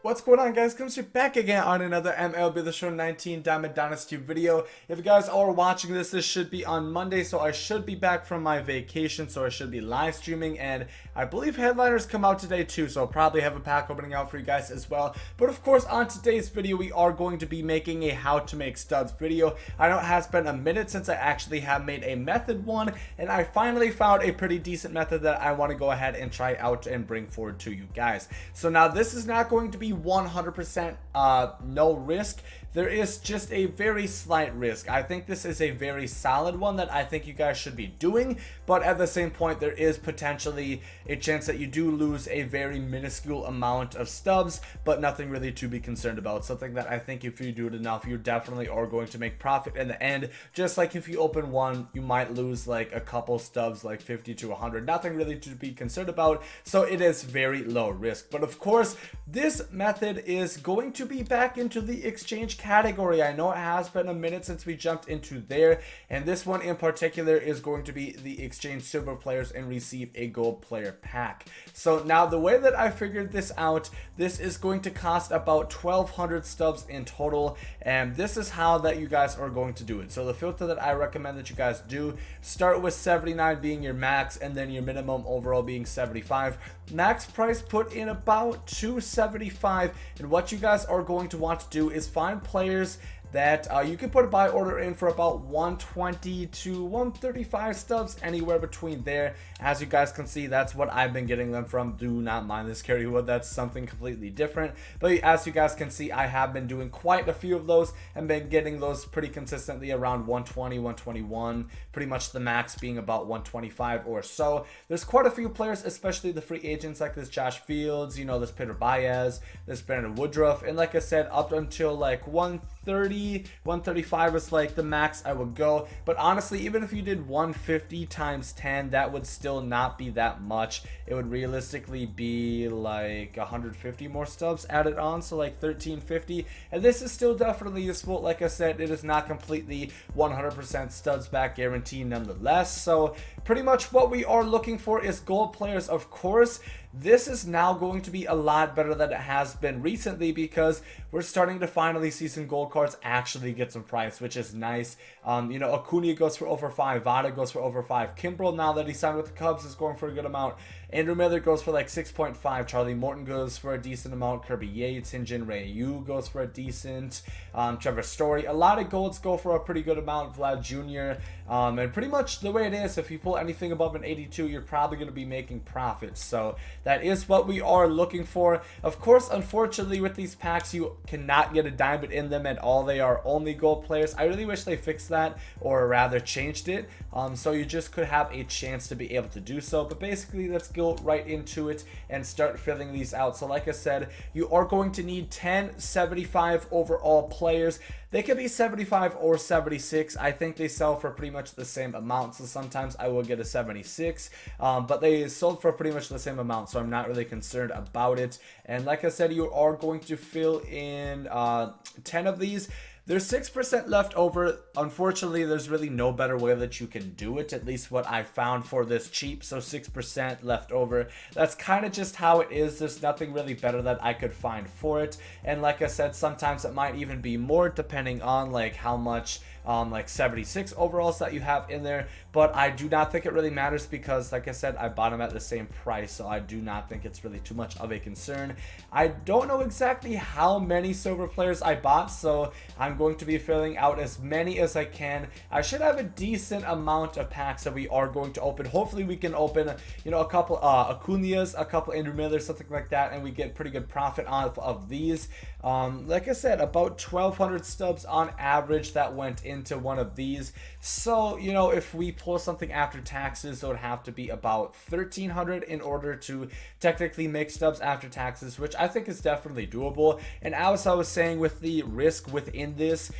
What's going on, guys? Gomes here back again on another MLB The Show 19 Diamond Dynasty video. If you guys are watching this should be on Monday, so I should be back from my vacation, so I should be live streaming, and I believe headliners come out today too, so I'll probably have a pack opening out for you guys as well. But of course, on today's video, we are going to be making a how to make stubs video. I know it has been a minute since I actually have made a method one, and I finally found a pretty decent method that I want to go ahead and try out and bring forward to you guys. So now this is not going to be 100% no risk. There is just a very slight risk. I think this is a very solid one that I think you guys should be doing, but at the same point there is potentially a chance that you do lose a very minuscule amount of stubs, but nothing really to be concerned about. Something that I think if you do it enough, you definitely are going to make profit in the end. Just like if you open one, you might lose like a couple stubs, like 50 to 100. Nothing really to be concerned about, so it is very low risk. But of course, this method is going to be back into the exchange category. I know it has been a minute since we jumped into there, and this one in particular is going to be the exchange silver players and receive a gold player pack. So now the way that I figured this out, this is going to cost about 1,200 stubs in total, and this is how that you guys are going to do it. So the filter that I recommend that you guys do, start with 79 being your max, and then your minimum overall being 75. Max price put in about 275, and what you guys are going to want to do is find players that you can put a buy order in for about 120 to 135 stubs, anywhere between there. As you guys can see, that's what I've been getting them from. Do not mind this carry wood, that's something completely different. But as you guys can see, I have been doing quite a few of those and been getting those pretty consistently around 120, 121, pretty much the max being about 125 or so. There's quite a few players, especially the free agents like this Josh Fields, you know, this Peter Baez, this Brandon Woodruff, and like I said, up until like 130, 135 is like the max I would go. But honestly, even if you did 150 times 10, that would still not be that much. It would realistically be like 150 more stubs added on, so like 1350, and this is still definitely useful. Like I said, it is not completely 100% stubs back guarantee nonetheless. So pretty much what we are looking for is gold players. Of course, this is now going to be a lot better than it has been recently, because we're starting to finally see some gold cards actually get some price, which is nice. You know, Acuna goes for over 5, Vada goes for over 5, Kimbrel, now that he signed with the Cubs, is going for a good amount. Andrew Miller goes for like 6.5, Charlie Morton goes for a decent amount, Kirby Yates, Hyunjin Ryu goes for a decent, Trevor Story, a lot of golds go for a pretty good amount, Vlad Jr., and pretty much the way it is, if you pull anything above an 82, you're probably going to be making profits. So that is what we are looking for. Of course, unfortunately, with these packs, you cannot get a diamond in them at all. They are only gold players. I really wish they fixed that, or rather changed it, so you just could have a chance to be able to do so. But basically, let's go right into it and start filling these out. So like I said, you are going to need 10 75 overall players. They could be 75 or 76. I think they sell for pretty much the same amount, so sometimes I will get a 76, but they sold for pretty much the same amount, so I'm not really concerned about it. And like I said, you are going to fill in 10 of these. There's 6% left over. Unfortunately, there's really no better way that you can do it, at least what I found for this cheap. So 6% left over. That's kind of just how it is. There's nothing really better that I could find for it. And like I said, sometimes it might even be more depending on like how much like 76 overalls that you have in there. But I do not think it really matters, because like I said, I bought them at the same price, so I do not think it's really too much of a concern. I don't know exactly how many silver players I bought, so I'm going to be filling out as many as I can. I should have a decent amount of packs that we are going to open. Hopefully we can open, you know, a couple Acuna's, a couple Andrew Miller, something like that, and we get pretty good profit off of these. Like I said, about 1,200 stubs on average that went into one of these. So, you know, if we pull something after taxes, it would have to be about 1,300 in order to technically make stubs after taxes, which I think is definitely doable. And as I was saying, with the risk within this,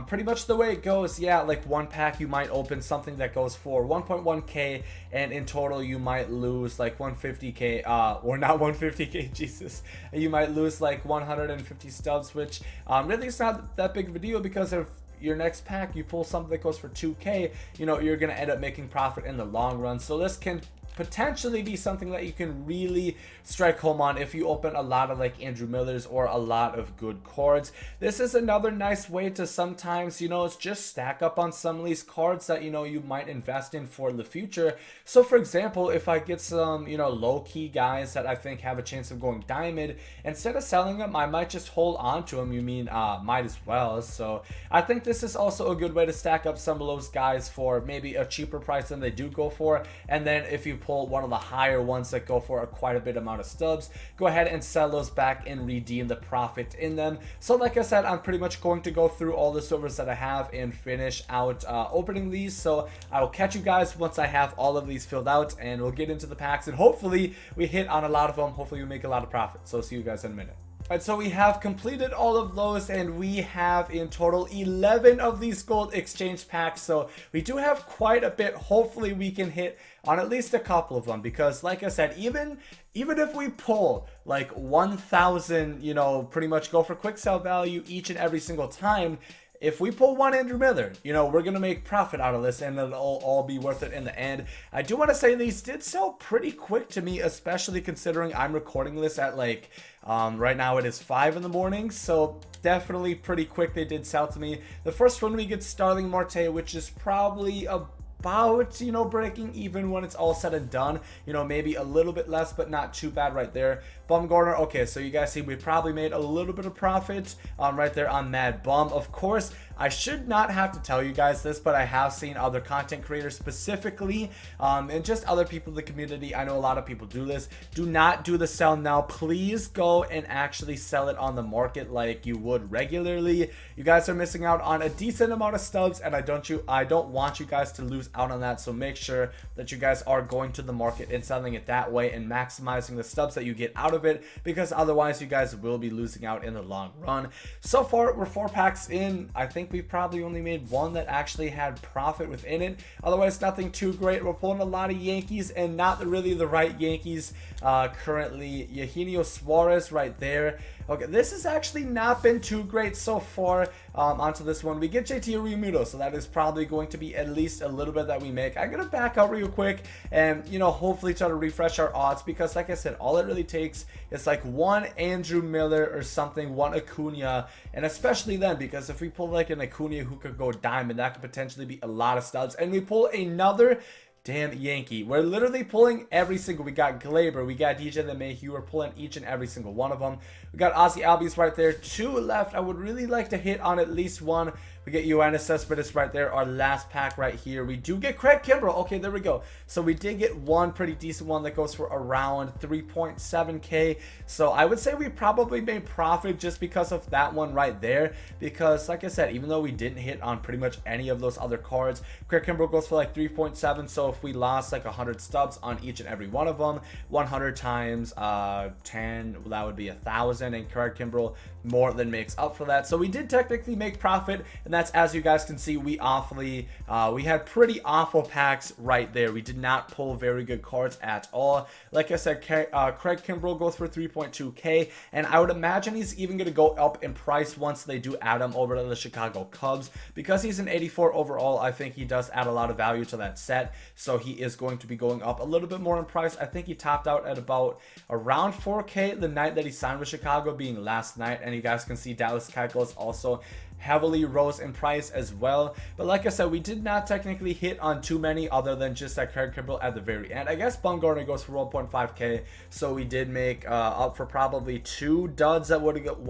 pretty much the way it goes, yeah, like one pack you might open something that goes for 1.1k, and in total you might lose like 150k, or not 150k, Jesus, you might lose like 150 stubs, which really is not that big of a deal, because if your next pack you pull something that goes for 2k, you know, you're gonna end up making profit in the long run. So this can potentially be something that you can really strike home on if you open a lot of like Andrew Miller's or a lot of good cards. This is another nice way to sometimes, you know, it's just stack up on some of these cards that, you know, you might invest in for the future. So for example, if I get some, you know, low-key guys that I think have a chance of going diamond, instead of selling them, I might just hold on to them. You mean might as well. So I think this is also a good way to stack up some of those guys for maybe a cheaper price than they do go for. And then if you pull one of the higher ones that go for quite a bit amount of stubs, go ahead and sell those back and redeem the profit in them. So like I said, I'm pretty much going to go through all the servers that I have and finish out opening these. So I will catch you guys once I have all of these filled out, and we'll get into the packs, and hopefully we hit on a lot of them. Hopefully we make a lot of profit. So see you guys in a minute. Alright, so we have completed all of those, and we have in total 11 of these gold exchange packs. So we do have quite a bit. Hopefully we can hit on at least a couple of them, because like I said, even if we pull like 1,000, you know, pretty much go for quick sell value each and every single time, if we pull one Andrew Miller, you know, we're going to make profit out of this, and it'll all be worth it in the end. I do want to say these did sell pretty quick to me, especially considering I'm recording this at like, right now it is 5 in the morning. So definitely pretty quick they did sell to me. The first one we get Starling Marte, which is probably about, you know, breaking even when it's all said and done. You know, maybe a little bit less, but not too bad right there. Bumgarner, okay, so you guys see we probably made a little bit of profit right there on Mad Bum. Of course, I should not have to tell you guys this, but I have seen other content creators specifically and just other people in the community. I know a lot of people do this. Do not do the sell now. Please go and actually sell it on the market like you would regularly. You guys are missing out on a decent amount of stubs, and I don't want you guys to lose out on that. So make sure that you guys are going to the market and selling it that way and maximizing the stubs that you get out of it, because otherwise you guys will be losing out in the long run. So far we're 4 packs in. I think we probably only made one that actually had profit within it. Otherwise nothing too great. We're pulling a lot of Yankees, and not really the right Yankees currently. Eugenio Suarez right there. Okay, this has actually not been too great so far. Onto this one, we get JT Realmuto, so that is probably going to be at least a little bit that we make. I'm gonna back out real quick and, you know, hopefully try to refresh our odds, because like I said, all it really takes is like one Andrew Miller or something, one Acuna, and especially then, because if we pull like an Acuna who could go diamond, that could potentially be a lot of stubs, and we pull another damn Yankee. We're literally pulling every single. We got Glaber, we got DJ LeMahieu. We're pulling each and every single one of them. We got Ozzy Albies right there. 2 left. I would really like to hit on at least one. We get Yoenis Cespedes right there, our last pack right here. We do get Craig Kimbrell. Okay, there we go. So we did get one pretty decent one that goes for around 3.7K. So I would say we probably made profit just because of that one right there. Because like I said, even though we didn't hit on pretty much any of those other cards, Craig Kimbrell goes for like 3.7. So if we lost like 100 stubs on each and every one of them, 100 times 10, well, that would be 1,000. And Craig Kimbrell more than makes up for that. So we did technically make profit, and that's, as you guys can see, we had pretty awful packs right there. We did not pull very good cards at all. Like I said, Craig Kimbrell goes for 3.2K, and I would imagine he's even going to go up in price once they do add him over to the Chicago Cubs. Because he's an 84 overall, I think he does add a lot of value to that set, so he is going to be going up a little bit more in price. I think he topped out at about around 4K the night that he signed with Chicago, being last night, and you guys can see Dallas Keuchel also heavily rose in price as well. But like I said, we did not technically hit on too many other than just that Craig Kimbrell at the very end. I guess Bumgarner goes for 1.5K, so we did make up for probably 2 duds that would have got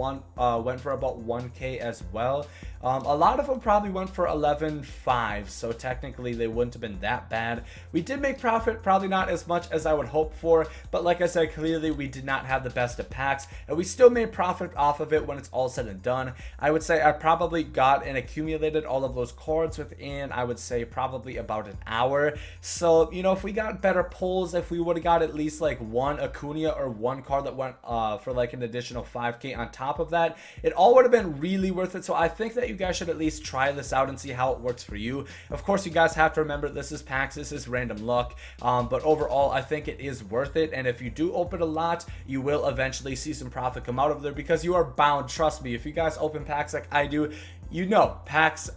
went for about 1K as well. A lot of them probably went for 11.5, so technically they wouldn't have been that bad. We did make profit, probably not as much as I would hope for, but like I said, clearly we did not have the best of packs, and we still made profit off of it when it's all said and done. I would say I probably got and accumulated all of those cards within, I would say, probably about an hour. So, you know, if we got better pulls, if we would have got at least like one Acuna or one card that went for like an additional 5K on top of that, it all would have been really worth it. So I think that you guys should at least try this out and see how it works for you. Of course, you guys have to remember this is packs, this is random luck, but overall I think it is worth it. And if you do open a lot, you will eventually see some profit come out of there, because you are bound, trust me. If you guys open packs like I do, you know packs,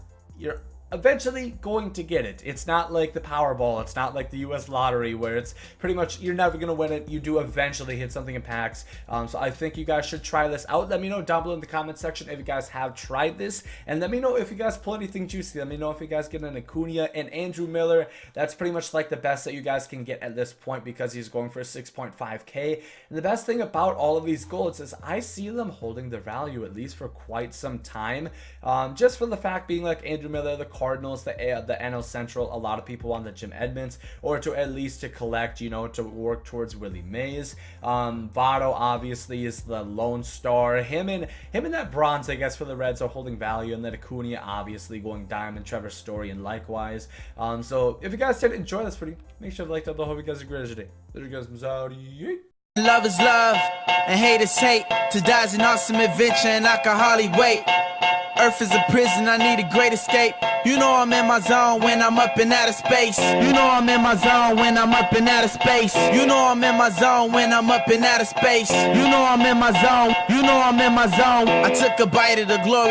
eventually going to get it. It's not like the Powerball. It's not like the US lottery where it's pretty much you're never going to win it. You do eventually hit something in packs. So I think you guys should try this out. Let me know down below in the comment section if you guys have tried this. And let me know if you guys pull anything juicy. Let me know if you guys get an Acuna and Andrew Miller. That's pretty much like the best that you guys can get at this point because he's going for 6.5K. And the best thing about all of these golds is I see them holding the value at least for quite some time. Just for the fact being like Andrew Miller, the Cardinals, the NL Central, a lot of people want the Jim Edmonds, or to at least to collect, you know, to work towards Willie Mays. Votto obviously is the Lone Star. Him and that bronze, I guess, for the Reds are holding value, and then Acuna obviously going diamond, Trevor Story, and likewise. So if you guys did enjoy this video, make sure to like that. I hope you guys are great today. Later, guys. Out. Love is love, and hate is hate. To die is an awesome adventure, and I can hardly wait. Earth is a prison, I need a great escape. You know I'm in my zone when I'm up in outer space. You know I'm in my zone when I'm up in outer space. You know I'm in my zone when I'm up in outer space. You know I'm in my zone. You know I'm in my zone. I took a bite of the glory.